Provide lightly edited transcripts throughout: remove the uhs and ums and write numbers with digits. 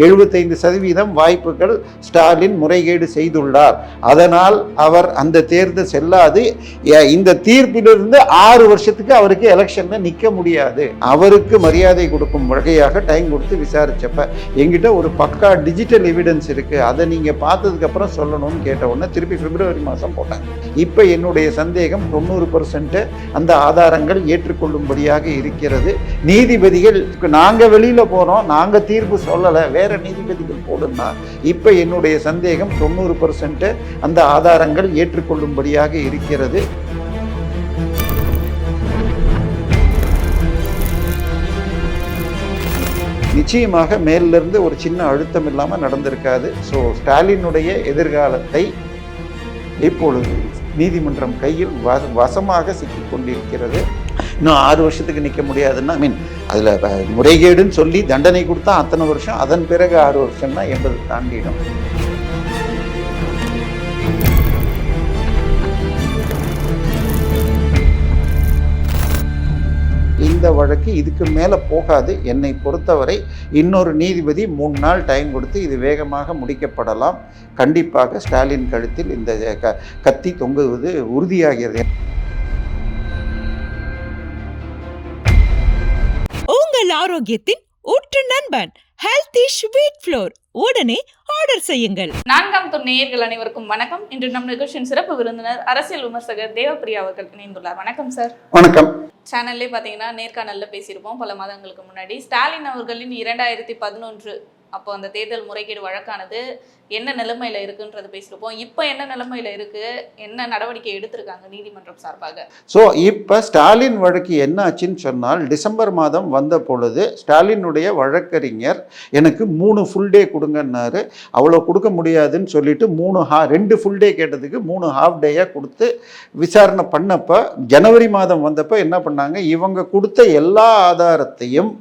75% வாய்ப்புகள் ஸ்டாலின் முறைகேடு செய்துள்ளார். அதனால் அவர் அந்த தேர்தல் செல்லாது. இந்த தீர்ப்பிலிருந்து 6 வருஷத்துக்கு அவருக்கு எலெக்ஷன்ல நிற்க முடியாது. அவருக்கு மரியாதை கொடுக்கும் வகையாக டைம் கொடுத்து விசாரிச்சப்ப எங்கிட்ட ஒரு பக்கா டிஜிட்டல் எவிடன்ஸ் இருக்கு, அதை நீங்க பார்த்ததுக்கு அப்புறம் சொல்லணும்னு கேட்ட உடனே திருப்பி பிப்ரவரி மாதம் போட்டாங்க. இப்ப என்னுடைய சந்தேகம் 90% அந்த ஆதாரங்கள் ஏற்றுக்கொள்ளும்படியாக இருக்கிறது. நீதிபதிகள் நாங்க வெளியில போறோம், நாங்க தீர்ப்பு சொல்லல, வேற நீதிபதிகள் போடுனா இப்ப என்னுடைய சந்தேகம் 90% அந்த ஆதாரங்கள் ஏற்றுக்கொள்ளும்படியாக இருக்கிறது. நிச்சயமாக மேலிருந்து ஒரு சின்ன அழுத்தம் இல்லாமல் நடந்திருக்காது. ஸோ ஸ்டாலினுடைய எதிர்காலத்தை இப்பொழுது நீதிமன்றம் கையில் வசமாக சிக்கிக் கொண்டிருக்கிறது. இன்னும் 6 வருஷத்துக்கு நிற்க முடியாதுன்னா அதில் முறைகேடுன்னு சொல்லி தண்டனை கொடுத்தா அத்தனை வருஷம், அதன் பிறகு 6 வருஷம்னா 80 தாண்டிடும். இந்த வழக்கு இதுக்கு மேலே போகாது. என்னை பொறுத்தவரை இன்னொரு நீதிபதி 3 நாள் டைம் கொடுத்து இது வேகமாக முடிக்கப்படலாம். கண்டிப்பாக ஸ்டாலின் கழுத்தில் இந்த கத்தி தொங்குவது உறுதியாகிறது. உங்கள் ஆரோக்கியத்தின் ஊற்று நண்பன் ஹெல்தி ஸ்வீட் ஃப்ளோர் உடனே ஆர்டர் செய்யுங்கள். 4ஆம் துணை நேயர்கள் அனைவருக்கும் வணக்கம். இன்று நம் நிகழ்ச்சியின் சிறப்பு விருந்தினர் அரசியல் விமர்சகர் தேவப்பிரியா அவர்கள் இணைந்துள்ளார். வணக்கம் சார். வணக்கம். சேனல்லே பார்த்தீங்கன்னா நேர்காணல்ல பேசியிருப்போம் பல மாதங்களுக்கு முன்னாடி. ஸ்டாலின் அவர்களின் 2011 அப்போ அந்த தேர்தல் முறைகேடு வழக்கானது என்ன நிலைமையில இருக்குன்றது பேசியிருப்போம். இப்போ என்ன நிலைமையில இருக்கு, என்ன நடவடிக்கை எடுத்திருக்காங்க நீதிமன்றம் சார்பாக? ஸோ இப்போ ஸ்டாலின் வழக்கு என்ன ஆச்சுன்னு சொன்னால், டிசம்பர் மாதம் வந்த பொழுது ஸ்டாலினுடைய வழக்கறிஞர் எனக்கு 3 ஃபுல் டே கொடுங்கன்னாரு. அவ்வளோ கொடுக்க முடியாதுன்னு சொல்லிட்டு 2 ஃபுல் டே கேட்டதுக்கு 3 ஹாஃப் டேயாக கொடுத்து விசாரணை பண்ணப்போ ஜனவரி மாதம் வந்தப்போ என்ன பண்ணாங்க, இவங்க கொடுத்த எல்லா ஆதாரத்தையும்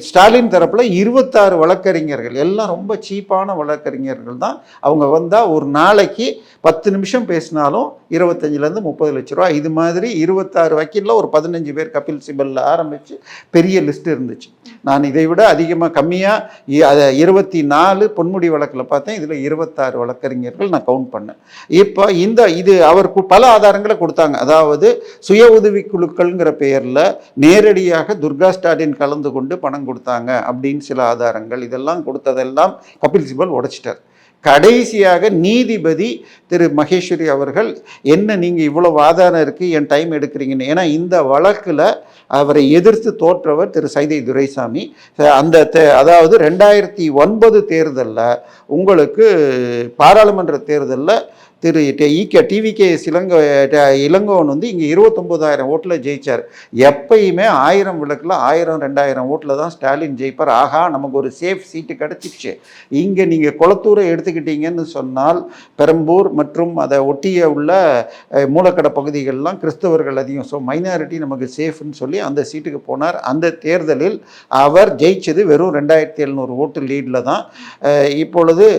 ஸ்டாலின் தரப்பில் 26 வழக்கறிஞர்கள், எல்லாம் ரொம்ப சீப்பான வழக்கறிஞர்கள் தான். அவங்க வந்தால் ஒரு நாளைக்கு 10 நிமிஷம் பேசினாலும் 25 30 லட்ச ரூபா. இது மாதிரி 26 வக்கீலில் ஒரு 15 பேர் கபில் சிபலில் ஆரம்பித்து பெரிய லிஸ்ட் இருந்துச்சு. நான் இதை விட அதிகமாக கம்மியாக 24 பொன்முடி வழக்கில் பார்த்தேன். இதில் 26 வழக்கறிஞர்கள் நான் கவுண்ட் பண்ணேன். இப்போ இது அவர் பல ஆதாரங்களை கொடுத்தாங்க. அதாவது சுய உதவி குழுக்கள்ங்கிற பெயரில் நேரடியாக துர்கா ஸ்டாலின் கலந்து கொண்டு பணம் கொடுத்தாங்க அப்படின்னு சில ஆதாரங்கள், இதெல்லாம் கொடுத்ததெல்லாம் கபில் சிபல் உடைச்சிட்டார். கடைசியாக நீதிபதி திரு மகேஸ்வரி அவர்கள், என்ன நீங்கள் இவ்வளவு ஆதாரம் இருக்குது, என் டைம் எடுக்கிறீங்கன்னு. ஏன்னா இந்த வழக்கில் அவரை எதிர்த்து தோற்றவர் திரு சைதை துரைசாமி. அதாவது 2009 தேர்தலில் உங்களுக்கு பாராளுமன்ற தேர்தலில் திரு டிவிகே இளங்கோவன் இங்கே 29,000 ஓட்டில் ஜெயிச்சார். எப்பயுமே 1000 விளக்கில் 1000 2000 ஓட்டில் தான் ஸ்டாலின் ஜெயிப்பார். ஆகா, நமக்கு ஒரு சேஃப் சீட்டு கிடச்சிச்சு. இங்கே நீங்கள் குளத்தூரை எடுத்துக்கிட்டீங்கன்னு சொன்னால் பெரம்பூர் மற்றும் அதை ஒட்டிய உள்ள மூலக்கடை பகுதிகளெலாம் கிறிஸ்தவர்கள் அதிகம். ஸோ மைனாரிட்டி நமக்கு சேஃப்னு சொல்லி அந்த சீட்டுக்கு போனார். அந்த தேர்தலில் அவர் ஜெயிச்சது வெறும் 2700 ஓட்டு லீடில் தான். இப்பொழுது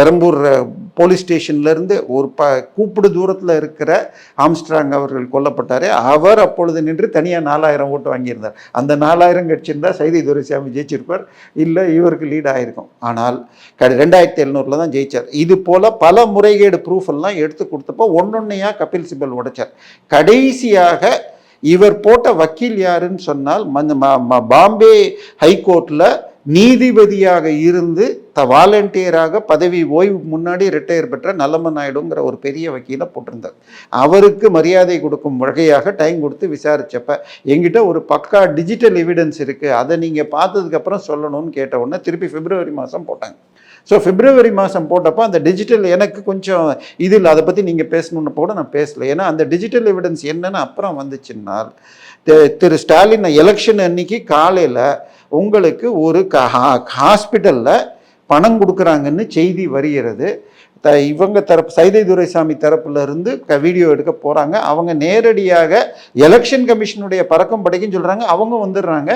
பெரம்பூர் போலீஸ் ஸ்டேஷன்லேருந்து ஒரு கூப்பிடு தூரத்தில் இருக்கிற ஆம்ஸ்ட்ராங் அவர்கள் கொல்லப்பட்டார். அவர் அப்பொழுது நின்று தனியாக 4000 ஓட்டு வாங்கியிருந்தார். அந்த 4000 கட்சியிருந்தால் சைதை துரைசாமி ஜெயிச்சிருப்பார், இல்லை இவருக்கு லீட் ஆகிருக்கும். ஆனால் 2700 தான் ஜெயிச்சார். இது போல் பல முறைகேடு ப்ரூஃப் எல்லாம் எடுத்து கொடுத்தப்போ ஒன்னொன்னையாக கபில் சிபல் உடைச்சார். கடைசியாக இவர் போட்ட வக்கீல் யாருன்னு சொன்னால் பாம்பே ஹைகோர்ட்டில் நீதிபதியாக இருந்து வாலண்டியராக பதவி ஓய்வு முன்னாடி ரிட்டையர் பெற்ற நல்லமன் நாயுடுங்கிற ஒரு பெரிய வக்கீலை போட்டிருந்தார். அவருக்கு மரியாதை கொடுக்கும் வகையாக டைம் கொடுத்து விசாரிச்சப்ப எங்கிட்ட ஒரு பக்கா டிஜிட்டல் எவிடன்ஸ் இருக்குது, அதை நீங்கள் பார்த்ததுக்கப்புறம் சொல்லணும்னு கேட்ட உடனே திருப்பி பிப்ரவரி மாதம் போட்டாங்க. ஸோ பிப்ரவரி மாதம் போட்டப்போ அந்த டிஜிட்டல் எனக்கு கொஞ்சம் இதில் அதை பற்றி நீங்கள் பேசணுன்னு கூட நான் பேசலை. ஏன்னா அந்த டிஜிட்டல் எவிடன்ஸ் என்னன்னு அப்புறம் வந்துச்சுன்னால், திரு ஸ்டாலின் எலெக்ஷன் அன்னைக்கு காலையில் உங்களுக்கு ஒரு ஹாஸ்பிட்டலில் பணம் கொடுக்குறாங்கன்னு செய்தி வருகிறது. இவங்க தரப்பு சைதை துரைசாமி தரப்புல இருந்து வீடியோ எடுக்க போகிறாங்க. அவங்க நேரடியாக எலெக்ஷன் கமிஷனுடைய பறக்கும் படைக்குன்னு சொல்கிறாங்க. அவங்க வந்துடுறாங்க.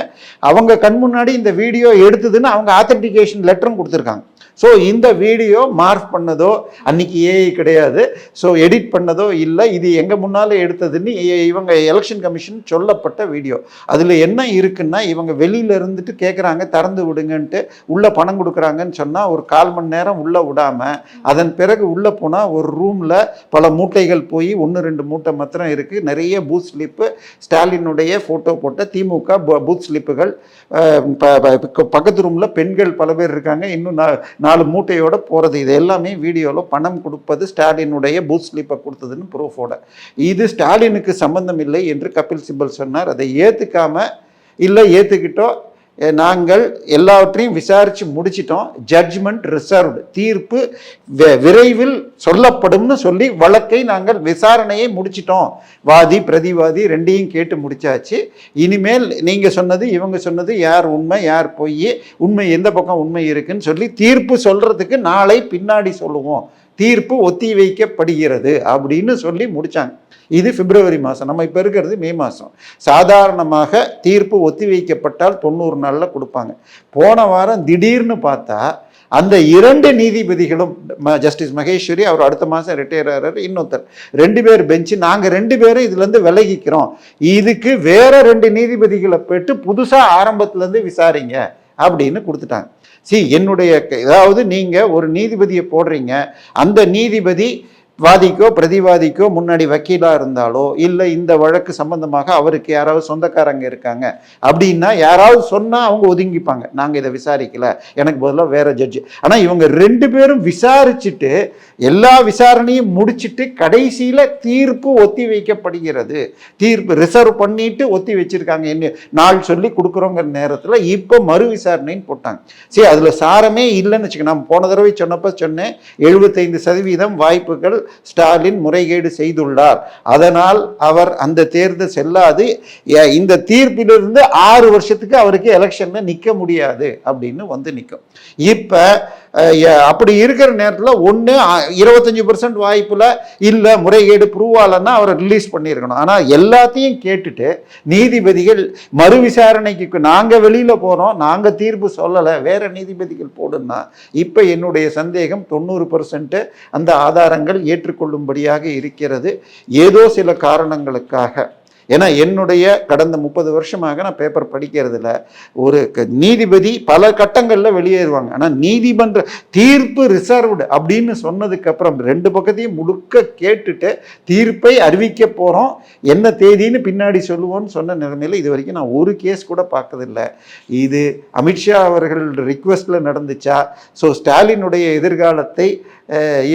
அவங்க கண் முன்னாடி இந்த வீடியோ எடுத்ததுன்னு அவங்க ஆத்தென்டிகேஷன் லெட்டரும் கொடுத்துருக்காங்க. ஸோ இந்த வீடியோ மார்க் பண்ணதோ அன்னைக்கு ஏஐ கிடையாது, ஸோ எடிட் பண்ணதோ இல்லை, இது எங்கள் முன்னால் எடுத்ததுன்னு இவங்க எலெக்ஷன் கமிஷன் சொல்லப்பட்ட வீடியோ. அதில் என்ன இருக்குன்னா, இவங்க வெளியில் இருந்துட்டு கேட்குறாங்க திறந்து விடுங்கன்ட்டு, உள்ளே பணம் கொடுக்குறாங்கன்னு சொன்னால் ஒரு 1/4 மணி நேரம் உள்ளே விடாமல் அதன் பிறகு உள்ளே போனால் ஒரு ரூமில் பல மூட்டைகள் போய் 1-2 மூட்டை மாத்திரம் இருக்குது. நிறைய பூத் ஸ்லிப்பு, ஸ்டாலினுடைய ஃபோட்டோ போட்ட திமுக பூத் ஸ்லிப்புகள், பக்கத்து ரூமில் பெண்கள் பல பேர் இருக்காங்க, இன்னும் 4 மூட்டையோட போகிறது. இது எல்லாமே வீடியோவில் பணம் கொடுப்பது ஸ்டாலினுடைய பூத் ஸ்லிப்பை கொடுத்ததுன்னு ப்ரூஃபோட. இது ஸ்டாலினுக்கு சம்பந்தம் இல்லை என்று கபில் சிபல் சொன்னார். அதை ஏற்றுக்காமல் இல்லை ஏற்றுக்கிட்டோம், நாங்கள் எல்லாவற்றையும் விசாரித்து முடிச்சிட்டோம், ஜட்ஜ்மெண்ட் ரிசர்வ்டு, தீர்ப்பு விரைவில் சொல்லப்படும்னு சொல்லி வழக்கை நாங்கள் விசாரணையை முடிச்சிட்டோம், வாதி பிரதிவாதி ரெண்டையும் கேட்டு முடிச்சாச்சு. இனிமேல் நீங்கள் சொன்னது இவங்க சொன்னது யார் உண்மை யார் பொய், உண்மை எந்த பக்கம் உண்மை இருக்குன்னு சொல்லி தீர்ப்பு சொல்கிறதுக்கு நாளை பின்னாடி சொல்லுவோம், தீர்ப்பு ஒத்தி வைக்கப்படுகிறது அப்படின்னு சொல்லி முடித்தாங்க. இது பிப்ரவரி மாதம். நம்ம இப்போ இருக்கிறது மே மாதம். சாதாரணமாக தீர்ப்பு ஒத்தி வைக்கப்பட்டால் 90 நாளில் கொடுப்பாங்க. போன வாரம் திடீர்னு பார்த்தா அந்த 2 நீதிபதிகளும், ஜஸ்டிஸ் மகேஸ்வரி அவர் அடுத்த மாதம் ரிட்டையர் ஆகிறார், இன்னொருத்தர், 2 பேர் பெஞ்சு, நாங்கள் 2 பேரும் இதுலேருந்து விலகிக்கிறோம், இதுக்கு வேற 2 நீதிபதிகளை போட்டு புதுசாக ஆரம்பத்துலேருந்து விசாரிங்க அப்படின்னு கொடுத்துட்டாங்க. என்னுடைய, அதாவது நீங்கள் ஒரு நீதிபதியை போடுறீங்க, அந்த நீதிபதி வாதிக்கோ பிரதிவாதிக்கோ முன்னாடி வக்கீலாக இருந்தாலோ இல்லை இந்த வழக்கு சம்பந்தமாக அவருக்கு யாராவது சொந்தக்காரங்க இருக்காங்க அப்படின்னா யாராவது சொன்னால் அவங்க ஒதுங்கிப்பாங்க, நாங்கள் இதை விசாரிக்கல, எனக்கு பதிலாக வேற ஜட்ஜு. ஆனால் இவங்க 2 பேரும் விசாரிச்சுட்டு எல்லா விசாரணையும் முடிச்சுட்டு கடைசியில் தீர்ப்பு ஒத்தி வைக்கப்படுகிறது, தீர்ப்பு ரிசர்வ் பண்ணிட்டு ஒத்தி வச்சிருக்காங்க, என்ன நாள் சொல்லி கொடுக்குறோங்கிற நேரத்தில் இப்போ மறு விசாரணைன்னு போட்டாங்க. அதில் சாரமே இல்லைன்னு வச்சுக்க. நான் போன தடவை சொன்னப்போ சொன்னேன் 75% வாய்ப்புகள் ஸ்டாலின் முறைகேடு செய்துள்ளார், அதனால் அவர் அந்த தேர்தல் செல்லாது, இந்த தீர்ப்பிலிருந்து 6 வருஷத்துக்கு அவருக்கு எலெக்ஷன்ல நிற்க முடியாது அப்படின்னு வந்து நிற்கும். இப்ப அப்படி இருக்கிற நேரத்தில் ஒன்று 25% வாய்ப்புல இல்லை முறைகேடு ப்ரூவ் ஆகலன்னா அவரை ரிலீஸ் பண்ணியிருக்கணும். ஆனால் எல்லாத்தையும் கேட்டுட்டு நீதிபதிகள் மறு விசாரணைக்கு நாங்கள் வெளியில் போகிறோம், நாங்கள் தீர்ப்பு சொல்லலை, வேற நீதிபதிகள் போடுன்னா இப்போ என்னுடைய சந்தேகம் 90% அந்த ஆதாரங்கள் ஏற்றுக்கொள்ளும்படியாக இருக்கிறது. ஏதோ சில காரணங்களுக்காக, ஏன்னா என்னுடைய கடந்த 30 வருஷமாக நான் பேப்பர் படிக்கிறதுல ஒரு நீதிபதி பல கட்டங்களில் வெளியேறுவாங்க, ஆனால் நீதிமன்ற தீர்ப்பு ரிசர்வ்டு அப்படின்னு சொன்னதுக்கு அப்புறம் 2 பக்கத்தையும் முழுக்க கேட்டுட்டு தீர்ப்பை அறிவிக்க போகிறோம், என்ன தேதின்னு பின்னாடி சொல்லுவோன்னு சொன்ன நிலைமையில் இது வரைக்கும் நான் ஒரு கேஸ் கூட பார்க்கறதில்லை. இது அமித்ஷா அவர்கள் ரிக்வெஸ்டில் நடந்துச்சா? ஸோ ஸ்டாலினுடைய எதிர்காலத்தை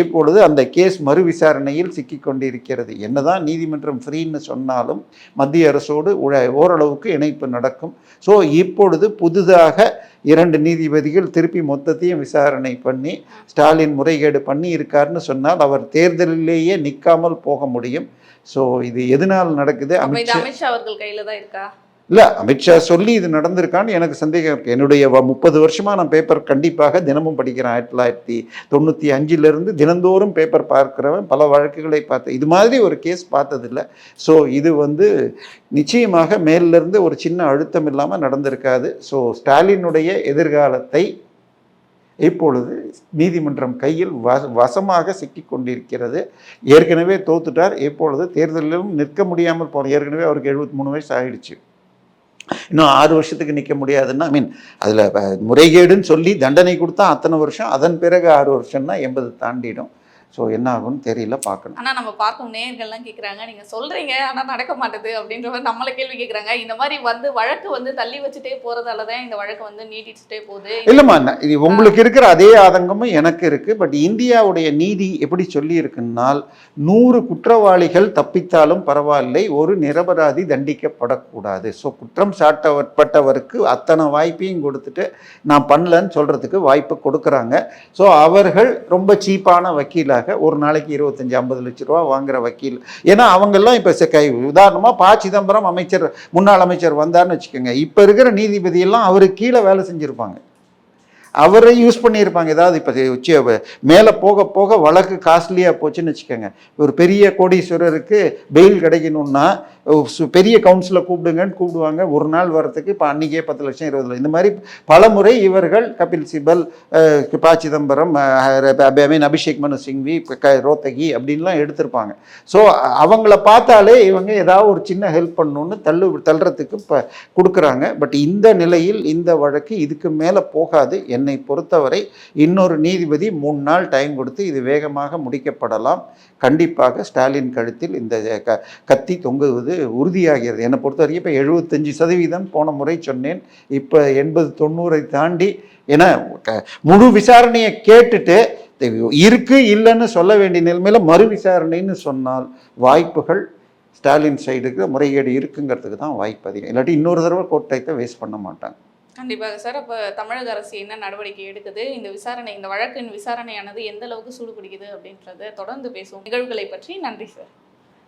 இப்பொழுது அந்த கேஸ் மறு விசாரணையில் சிக்கி கொண்டிருக்கிறது. என்னதான் நீதிமன்றம் ஃப்ரீன்னு சொன்னாலும் மத்திய அரசோடு ஓரளவுக்கு இணைப்பு நடக்கும். ஸோ இப்பொழுது புதிதாக 2 நீதிபதிகள் திருப்பி மொத்தத்தையும் விசாரணை பண்ணி ஸ்டாலின் முறைகேடு பண்ணி இருக்காருன்னு சொன்னால் அவர் தேர்தலிலேயே நிற்காமல் போக முடியும். ஸோ இது எதனால் நடக்குது? அமித்ஷா அவர்கள் கையில் தான் இருக்கா? இல்லை, அமித்ஷா சொல்லி இது நடந்திருக்கான்னு எனக்கு சந்தேகம் இருக்குது. என்னுடைய 30 வருஷமாக நான் பேப்பர் கண்டிப்பாக தினமும் படிக்கிறேன். 1995 தினந்தோறும் பேப்பர் பார்க்குறவன், பல வழக்குகளை பார்த்தேன், இது மாதிரி ஒரு கேஸ் பார்த்ததில்லை. ஸோ இது வந்து நிச்சயமாக மேலிருந்து ஒரு சின்ன அழுத்தம் இல்லாமல் நடந்திருக்காது. ஸோ ஸ்டாலினுடைய எதிர்காலத்தை இப்பொழுது நீதிமன்றம் கையில் வசமாக சிக்கி கொண்டிருக்கிறது. ஏற்கனவே தோத்துட்டார், இப்பொழுது தேர்தலிலும் நிற்க முடியாமல் போன, ஏற்கனவே அவருக்கு 73 வயசு ஆயிடுச்சு, இன்னும் 6 வருஷத்துக்கு நிற்க முடியாதுன்னா, அதில் முறைகேடுன்னு சொல்லி தண்டனை கொடுத்தா அத்தனை வருஷம், அதன் பிறகு 6 வருஷம்னா 80 தாண்டிடும். ஸோ என்ன ஆகும்னு தெரியல, பார்க்கணும். ஆனால் நம்ம பார்க்கும் நேயர்கள்லாம் கேட்குறாங்க, நீங்கள் சொல்கிறீங்க ஆனால் நடக்க மாட்டேது அப்படின்ற மாதிரி நம்மளை கேள்வி கேட்குறாங்க. இந்த மாதிரி வந்து வழக்கு வந்து தள்ளி வச்சுட்டே போகிறதால தான் இந்த வழக்கு வந்து நீட்டிச்சுட்டே போகுது. இல்லைம்மா, இது உங்களுக்கு இருக்கிற அதே ஆதங்கமும் எனக்கு இருக்குது. பட் இந்தியாவுடைய நீதி எப்படி சொல்லி இருக்குன்னால் 100 குற்றவாளிகள் தப்பித்தாலும் பரவாயில்லை, ஒரு நிரபராதி தண்டிக்கப்படக்கூடாது. ஸோ குற்றம் சாட்டப்பட்டவருக்கு அத்தனை வாய்ப்பையும் கொடுத்துட்டு நான் பண்ணலன்னு சொல்கிறதுக்கு வாய்ப்பு கொடுக்குறாங்க. ஸோ அவர்கள் ரொம்ப சீப்பான வக்கீலாக ஒரு நாளைக்கு 25-50 லட்ச ரூபா வாங்குற வக்கீல். ஏன்னா அவங்கெல்லாம் இப்போ உதாரணமாக ப. சிதம்பரம் முன்னாள் அமைச்சர் வந்தார்னு வச்சுக்கோங்க, இப்போ இருக்கிற நீதிபதியெல்லாம் அவருக்கு கீழே வேலை செஞ்சுருப்பாங்க. அவரை யூஸ் பண்ணியிருப்பாங்க. ஏதாவது இப்போ மேலே போக போக வழக்கு காஸ்ட்லியாக போச்சுன்னு வச்சுக்கோங்க. ஒரு பெரிய கோடீஸ்வரருக்கு பெயில் கிடைக்கணும்னா பெரிய கவுன்சிலை கூப்பிடுங்கன்னு கூப்பிடுவாங்க. ஒரு நாள் வரத்துக்கு இப்போ அன்றைக்கே 10 லட்சம் 20 லட்சம். இந்த மாதிரி பல முறை இவர்கள் கபில் சிபல், ப சிதம்பரம், அபிஷேக் மனு சிங்வி, ரோத்தகி அப்படின்லாம் எடுத்திருப்பாங்க. ஸோ அவங்கள பார்த்தாலே இவங்க ஏதாவது ஒரு சின்ன ஹெல்ப் பண்ணணுன்னு தள்ளுறதுக்கு இப்போ கொடுக்குறாங்க. பட் இந்த நிலையில் இந்த வழக்கு இதுக்கு மேலே போகாது. என்னை பொறுத்தவரை இன்னொரு நீதிபதி 3 நாள் டைம் கொடுத்து இது வேகமாக முடிக்கப்படலாம். கண்டிப்பாக ஸ்டாலின் கழுத்தில் இந்த கத்தி தொங்குவது உறுதியாகிறது. என்னை பொறுத்த வரைக்கும் இப்போ 75% போன முறை சொன்னேன். இப்போ 80-90 தாண்டி, ஏன்னா முழு விசாரணையை கேட்டுட்டு இருக்கு இல்லைன்னு சொல்ல வேண்டிய நிலைமையில் மறு விசாரணைன்னு சொன்னால் வாய்ப்புகள் ஸ்டாலின் சைடுக்கு முறைகேடு இருக்குங்கிறதுக்கு தான் வாய்ப்பு அதிகம். இல்லாட்டி இன்னொரு தடவை கோர்ட் டைத்தை வேஸ்ட் பண்ண மாட்டாங்க. கண்டிப்பாக சார். அப்போ தமிழக அரசு என்ன நடவடிக்கை எடுக்குது, இந்த வழக்கின் விசாரணையானது எந்த அளவுக்கு சூடு பிடிக்குது அப்படின்றத தொடர்ந்து பேசுவோம். நிகழ்வுகளை பற்றி நன்றி சார்.